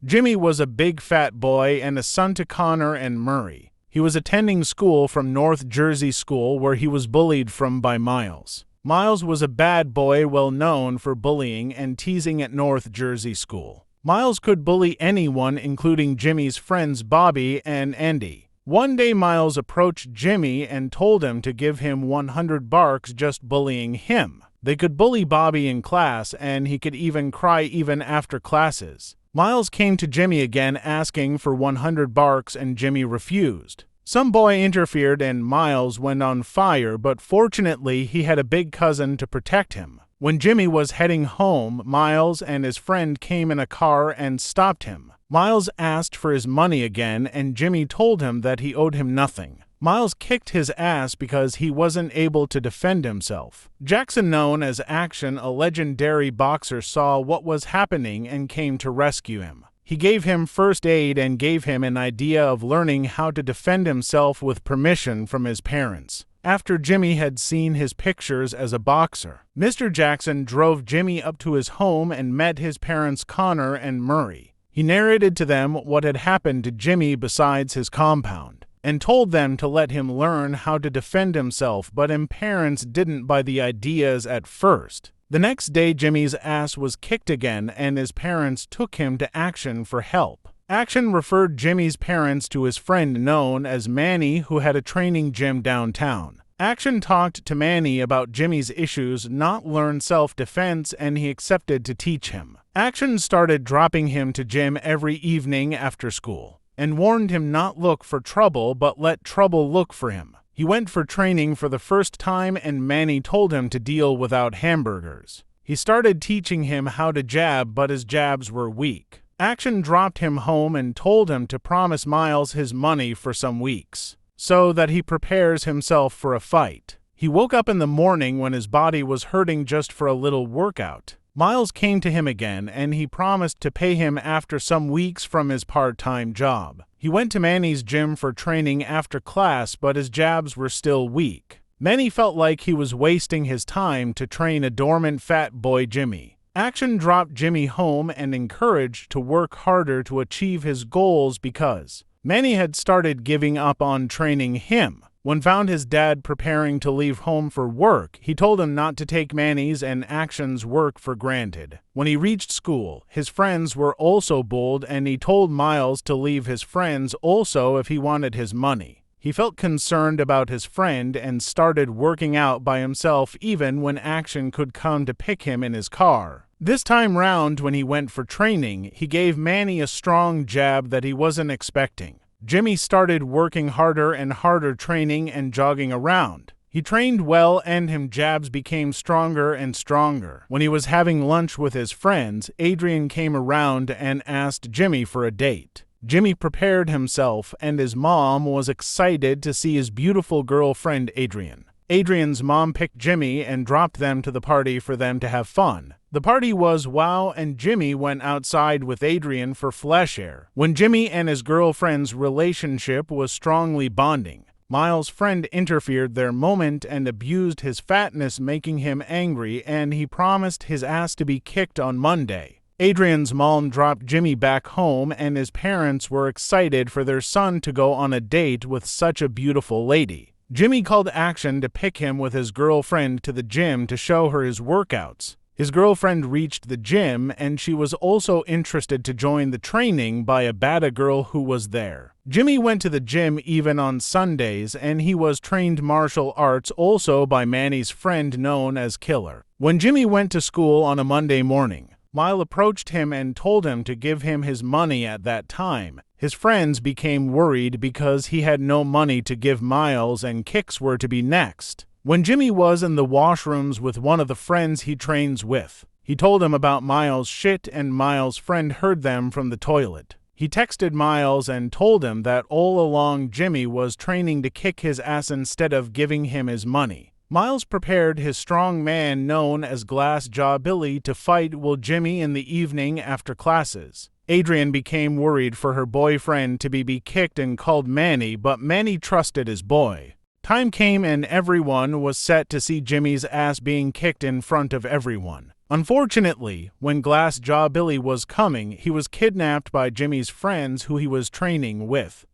Jimmy was a big fat boy and a son to Connor and Murray. He was attending school from North Jersey School, where he was bullied from by Miles. Miles was a bad boy well known for bullying and teasing at North Jersey School. Miles could bully anyone, including Jimmy's friends Bobby and Andy. One day Miles approached Jimmy and told him to give him $100 just bullying him. They could bully Bobby in class, and he could even cry even after classes. Miles came to Jimmy again asking for $100 and Jimmy refused. Some boy interfered and Miles went on fire, but fortunately he had a big cousin to protect him. When Jimmy was heading home, Miles and his friend came in a car and stopped him. Miles asked for his money again, and Jimmy told him that he owed him nothing. Miles kicked his ass because he wasn't able to defend himself. Jackson, known as Action, a legendary boxer, saw what was happening and came to rescue him. He gave him first aid and gave him an idea of learning how to defend himself with permission from his parents. After Jimmy had seen his pictures as a boxer, Mr. Jackson drove Jimmy up to his home and met his parents Connor and Murray. He narrated to them what had happened to Jimmy besides his compound, and told them to let him learn how to defend himself, but his parents didn't buy the ideas at first. The next day Jimmy's ass was kicked again, and his parents took him to Action for help. Action referred Jimmy's parents to his friend known as Manny, who had a training gym downtown. Action talked to Manny about Jimmy's issues, not learn self-defense, and he accepted to teach him. Action started dropping him to gym every evening after school, and warned him not look for trouble but let trouble look for him. He went for training for the first time, and Manny told him to deal without hamburgers. He started teaching him how to jab, but his jabs were weak. Action dropped him home and told him to promise Miles his money for some weeks, so that he prepares himself for a fight. He woke up in the morning when his body was hurting just for a little workout. Miles came to him again, and he promised to pay him after some weeks from his part-time job. He went to Manny's gym for training after class, but his jabs were still weak. Manny felt like he was wasting his time to train a dormant fat boy Jimmy. Action dropped Jimmy home and encouraged to work harder to achieve his goals because Manny had started giving up on training him. When found his dad preparing to leave home for work, he told him not to take Manny's and Action's work for granted. When he reached school, his friends were also bullied, and he told Miles to leave his friends also if he wanted his money. He felt concerned about his friend and started working out by himself even when Action could come to pick him in his car. This time round, when he went for training, he gave Manny a strong jab that he wasn't expecting. Jimmy started working harder and harder, training and jogging around. He trained well, and his jabs became stronger and stronger. When he was having lunch with his friends, Adrian came around and asked Jimmy for a date. Jimmy prepared himself, and his mom was excited to see his beautiful girlfriend Adrian. Adrian's mom picked Jimmy and dropped them to the party for them to have fun. The party was wow, and Jimmy went outside with Adrian for fresh air. When Jimmy and his girlfriend's relationship was strongly bonding, Miles' friend interfered their moment and abused his fatness, making him angry, and he promised his ass to be kicked on Monday. Adrian's mom dropped Jimmy back home, and his parents were excited for their son to go on a date with such a beautiful lady. Jimmy called Action to pick him with his girlfriend to the gym to show her his workouts. His girlfriend reached the gym, and she was also interested to join the training by a bada girl who was there. Jimmy went to the gym even on Sundays, and he was trained martial arts also by Manny's friend known as Killer. When Jimmy went to school on a Monday morning, Miles approached him and told him to give him his money at that time. His friends became worried because he had no money to give Miles, and kicks were to be next. When Jimmy was in the washrooms with one of the friends he trains with, he told him about Miles' shit, and Miles' friend heard them from the toilet. He texted Miles and told him that all along Jimmy was training to kick his ass instead of giving him his money. Miles prepared his strong man known as Glass Jaw Billy to fight with Jimmy in the evening after classes. Adrian became worried for her boyfriend to be kicked and called Manny, but Manny trusted his boy. Time came and everyone was set to see Jimmy's ass being kicked in front of everyone. Unfortunately, when Glass Jaw Billy was coming, he was kidnapped by Jimmy's friends who he was training with.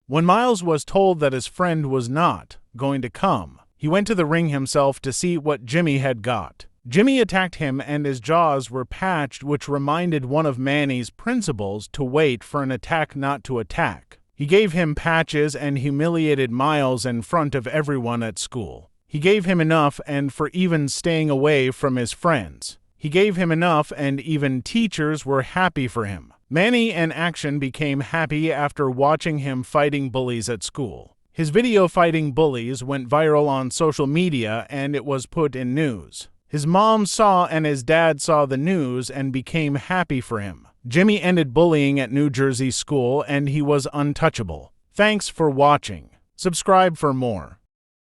When Miles was told that his friend was not going to come, he went to the ring himself to see what Jimmy had got. Jimmy attacked him and his jaws were patched, which reminded one of Manny's principles to wait for an attack, not to attack. He gave him patches and humiliated Miles in front of everyone at school. He gave him enough, and for even staying away from his friends. He gave him enough, and even teachers were happy for him. Manny in action became happy after watching him fighting bullies at school. His video fighting bullies went viral on social media and it was put in news. His mom saw and his dad saw the news and became happy for him. Jimmy ended bullying at New Jersey school and he was untouchable. Thanks for watching. Subscribe for more.